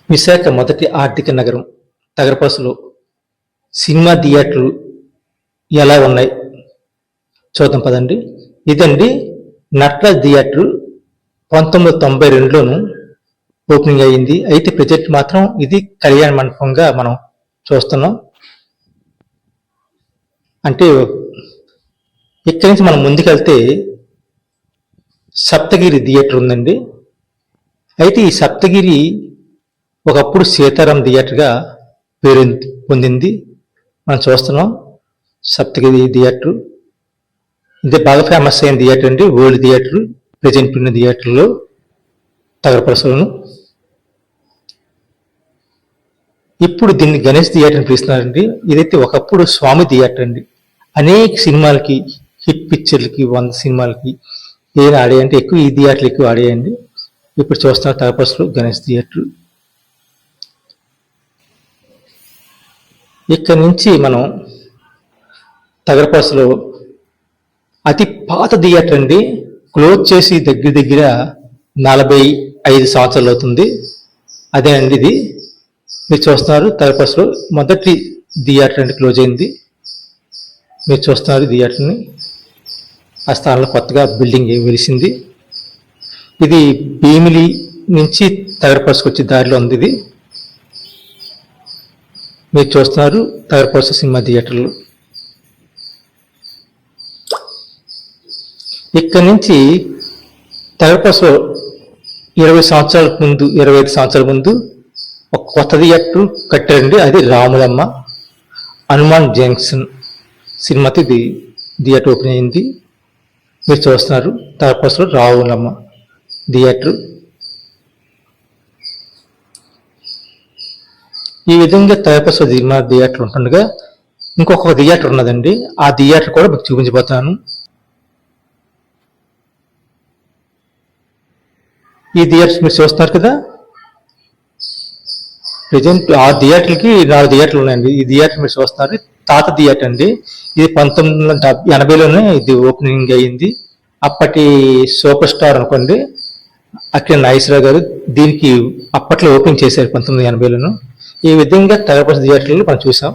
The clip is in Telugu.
విశాఖ మొదటి ఆర్థిక నగరం తగరపసులో సినిమా థియేటర్లు ఎలా ఉన్నాయి చూద్దాం పదండి. ఇదండి నటరాజ్ థియేటర్ 1992లోను ఓపెనింగ్ అయ్యింది. అయితే ప్రజెంట్ మాత్రం ఇది కళ్యాణ మండపంగా మనం చూస్తున్నాం. అంటే ఇక్కడి నుంచి మనం ముందుకెళ్తే సప్తగిరి థియేటర్ ఉందండి. అయితే ఈ సప్తగిరి ఒకప్పుడు సీతారాం థియేటర్గా పేరు పొందింది. మనం చూస్తున్నాం సప్తగిరి థియేటర్. ఇది బాగా ఫేమస్ అయిన థియేటర్ అండి. ఓల్డ్ థియేటర్, ప్రజెంట్ ఉన్న థియేటర్లో తగరపరసలను. ఇప్పుడు దీన్ని గణేష్ థియేటర్ అని పిలుస్తున్నారండి. ఇదైతే ఒకప్పుడు స్వామి థియేటర్ అండి. అనేక సినిమాలకి, హిట్ పిక్చర్లకి, 100 సినిమాలకి ఏదైనా ఆడేయంటే ఎక్కువ ఈ థియేటర్లు ఎక్కువ ఆడేయండి. ఇప్పుడు చూస్తున్న తగరపరసలో గణేష్ థియేటర్. ఇక్కడి నుంచి మనం తగరపరసలో అతి పాత థియేటర్ అండి. క్లోజ్ చేసి దగ్గర దగ్గర 45 సంవత్సరాలు అవుతుంది. అదే అండి ఇది మీరు చూస్తున్నారు. తగరపరసలో మొదటి థియేటర్ అండి క్లోజ్ అయింది. మీరు చూస్తున్నారు థియేటర్ని. ఆ స్థానంలో కొత్తగా బిల్డింగ్ వెలిసింది. ఇది భీమిలి నుంచి తగరపరసకు వచ్చే దారిలో ఉంది. ఇది మీరు చూస్తున్నారు తగరపరస సినిమా థియేటర్లు. ఇక్కడి నుంచి తగరపరసలో 20 సంవత్సరాల ముందు, 25 సంవత్సరాల ముందు ఒక కొత్త థియేటర్ కట్టారండి. అది రాములమ్మ హనుమాన్ జంక్షన్ సినిమాతో ఇది థియేటర్ ఓపెన్ అయింది. మీరు చూస్తున్నారు తగరపరసలో రాములమ్మ థియేటర్. ఈ విధంగా తగరపరస సినిమా థియేటర్ ఉంటుండగా ఇంకొక థియేటర్ ఉన్నదండి. ఆ థియేటర్ కూడా మీకు చూపించబోతాను. ఈ థియేటర్స్ మీరు చూస్తున్నారు కదా. ప్రజెంట్ ఆ థియేటర్కి 4 థియేటర్లు ఉన్నాయండి. ఈ థియేటర్ మీరు చూస్తున్నారు తాత థియేటర్ అండి. ఇది 1980లోనే ఇది ఓపెనింగ్ అయ్యింది. అప్పటి సూపర్ స్టార్ అనుకోండి అక్కినేని నాగేశ్వరరావు గారు దీనికి అప్పట్లో ఓపెనింగ్ చేశారు 1980లోను. ఈ విధంగా తగరపరస థియేటర్లు మనం చూసాం.